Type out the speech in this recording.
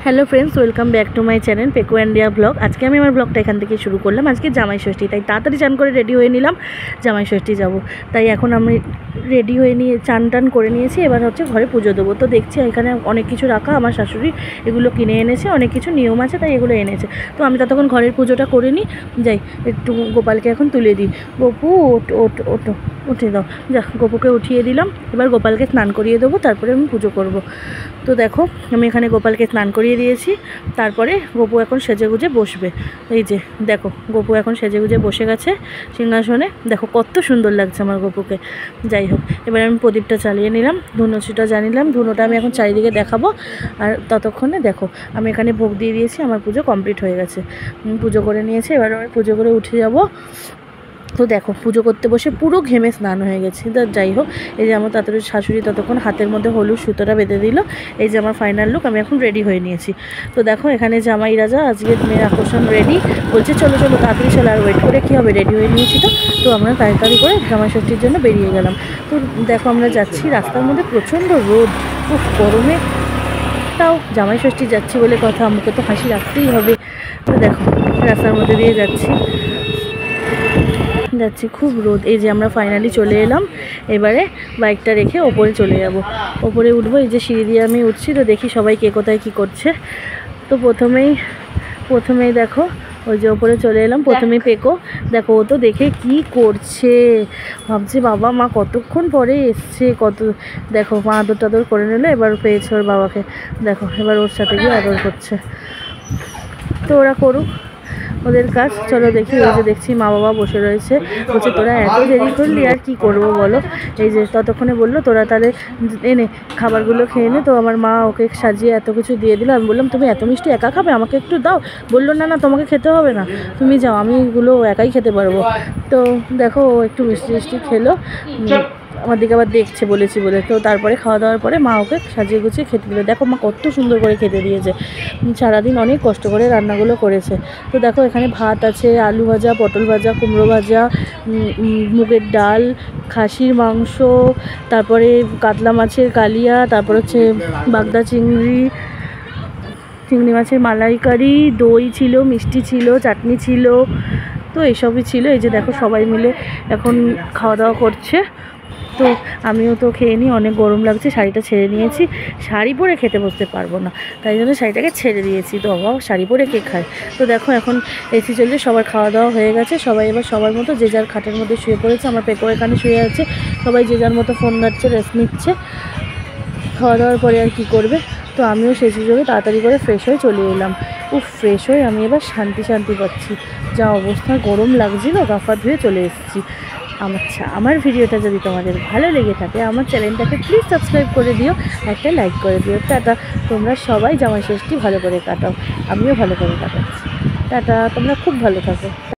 Hello friends, welcome back to my channel Peko India vlog. আজকে আমি আমার ব্লগটা এখান থেকে শুরু করলাম। আজকে জামাই ষষ্ঠী, তাই তাড়াতাড়ি চান করে রেডি হয়ে নিলাম, জামাই ষষ্ঠী যাব। তাই এখন আমি রেডি হয়ে নিয়ে চান টান করে নিয়েছি। এবার হচ্ছে ঘরে পুজো দেবো। তো দেখছি এখানে অনেক কিছু রাখা, আমার শাশুড়ি এগুলো কিনে এনেছে, অনেক কিছু নিয়ম আছে তাই এগুলো এনেছে। তো আমি ততক্ষণ ঘরের পুজোটা করে নিই, যাই একটু গোপালকে এখন তুলে দিই। গপু ওটো উঠে দাও, যা গপুকে উঠিয়ে দিলাম। এবার গোপালকে স্নান করিয়ে দেবো, তারপরে আমি পুজো করব। তো দেখো আমি এখানে গোপালকে স্নান করিয়ে দিয়েছি। তারপরে গপু এখন সেজেগুজে বসবে। এই যে দেখো গপু এখন সেজেগুজে বসে গেছে সিংহাসনে। দেখো কত সুন্দর লাগছে আমার গপুকে। যাই হোক, এবার আমি প্রদীপটা চালিয়ে নিলাম, ধুনোচিটা জানিলাম। ধুনোটা আমি এখন চারিদিকে দেখাবো। আর ততক্ষণে দেখো আমি এখানে ভোগ দিয়ে দিয়েছি, আমার পুজো কমপ্লিট হয়ে গেছে। পুজো করে নিয়েছি, এবার আমি পুজো করে উঠে যাব। তো দেখো পুজো করতে বসে পুরো ঘেমে স্নান হয়ে গেছে। তো যাই হোক, এই যে আমার তাড়াতাড়ি শাশুড়ি ততক্ষণ হাতের মধ্যে হলুদ সুতোটা বেঁধে দিল। এই যে আমার ফাইনাল লুক, আমি এখন রেডি হয়ে নিয়েছি। তো দেখো এখানে জামাই রাজা আজকের মেয়ের আকর্ষণ রেডি, বলছে চলো চলো তাড়াতাড়ি চলো, আর ওয়েট করে কী হবে, রেডি হয়ে নিয়েছি। তো আমরা তাড়াতাড়ি করে জামাই ষষ্ঠীর জন্য বেরিয়ে গেলাম। তো দেখো আমরা যাচ্ছি, রাস্তার মধ্যে প্রচণ্ড রোদ, খুব গরমে তাও জামাই ষষ্ঠী যাচ্ছি বলে কথা, আমাকে তো হাসি রাখতেই হবে। তো দেখো রাস্তার মধ্যে দিয়ে যাচ্ছি, খুব রোদ। এই যে আমরা ফাইনালি চলে এলাম। এবারে বাইকটা রেখে ওপরে চলে যাব, ওপরে উঠবো। এই যে সিঁড়ি দিয়ে আমি উঠছি, তো দেখি সবাই কে কোথায় কী করছে। তো প্রথমেই দেখো ওই যে ওপরে চলে এলাম। প্রথমেই পেকো, দেখো ও তো দেখে কি করছে, ভাবছে বাবা মা কতক্ষণ পরে এসছে। দেখো মা আদর টাদর করে নিল, এবার পেয়েছে ওর বাবাকে। দেখো এবার ওর সাথে গিয়ে আদর করছে। তো ওরা করুক ওদের কাজ, চলো দেখি। ওই যে দেখছি মা বাবা বসে রয়েছে, বলছে তোরা এত দেরি করলি আর কি করবো বলো। এই যে ততক্ষণে বললো তোরা তাহলে এনে খাবারগুলো খেয়ে নে। তো আমার মা ওকে সাজিয়ে এত কিছু দিয়ে দিল। আমি বললাম তুমি এত মিষ্টি একা খাবে, আমাকে একটু দাও। বললো না না তোমাকে খেতে হবে না, তুমি যাও, আমি এগুলো একাই খেতে পারবো। তো দেখো ও একটু মিষ্টি খেলো, আমার দিকে আবার দেখছে বলেছি বলে। তো তারপরে খাওয়া দাওয়ার পরে মা ওকে সাজিয়ে গুছিয়ে খেতে দিল। দেখো মা কত সুন্দর করে খেতে দিয়েছে, সারাদিন অনেক কষ্ট করে রান্নাগুলো করেছে। তো দেখো এখানে ভাত আছে, আলু ভাজা, পটল ভাজা, কুমড়ো ভাজা, মুগের ডাল, খাসির মাংস, তারপরে কাতলা মাছের কালিয়া, তারপর হচ্ছে বাগদা চিংড়ি মাছের মালাইকারি, দই ছিল, মিষ্টি ছিল, চাটনি ছিল। তো এইসবই ছিল। এই যে দেখো সবাই মিলে এখন খাওয়া দাওয়া করছে। তো আমিও তো খেয়ে নিই, অনেক গরম লাগছে, শাড়িটা ছেড়ে নিয়েছি। শাড়ি পরে খেতে বসতে পারবো না, তাই জন্য শাড়িটাকে ছেড়ে দিয়েছি। তো বাবা শাড়ি পরে কে খায়। তো দেখো এখন এসি চলছে, সবার খাওয়া দাওয়া হয়ে গেছে। সবাই এবার সবার মতো যে যার খাটের মধ্যে শুয়ে পড়েছে। আমার পেকো এখানে শুয়ে আছে, সবাই যে যার মতো ফোন ঘাটছে, রেস্ট নিচ্ছে। খাওয়া দাওয়ার পরে আর কি করবে। তো আমিও সেই সুযোগে তাড়াতাড়ি করে ফ্রেশ হয়ে চলে এলাম। ফ্রেশ হয়ে আমি এবার শান্তি পাচ্ছি। যা অবস্থা গরম লাগছিল, গাফা ধুয়ে চলে এসেছি। আমার ভিডিওটা যদি তোমাদের ভালো লেগে থাকে, আমার চ্যানেলটাকে প্লিজ সাবস্ক্রাইব করে দিও, একটা লাইক করে দিও। টাটা। তোমরা সবাই জামাই ষষ্ঠী ভালো করে কাটাও, আমিও ভালো করে কাটাচ্ছি। টাটা, তোমরা খুব ভালো থাকো।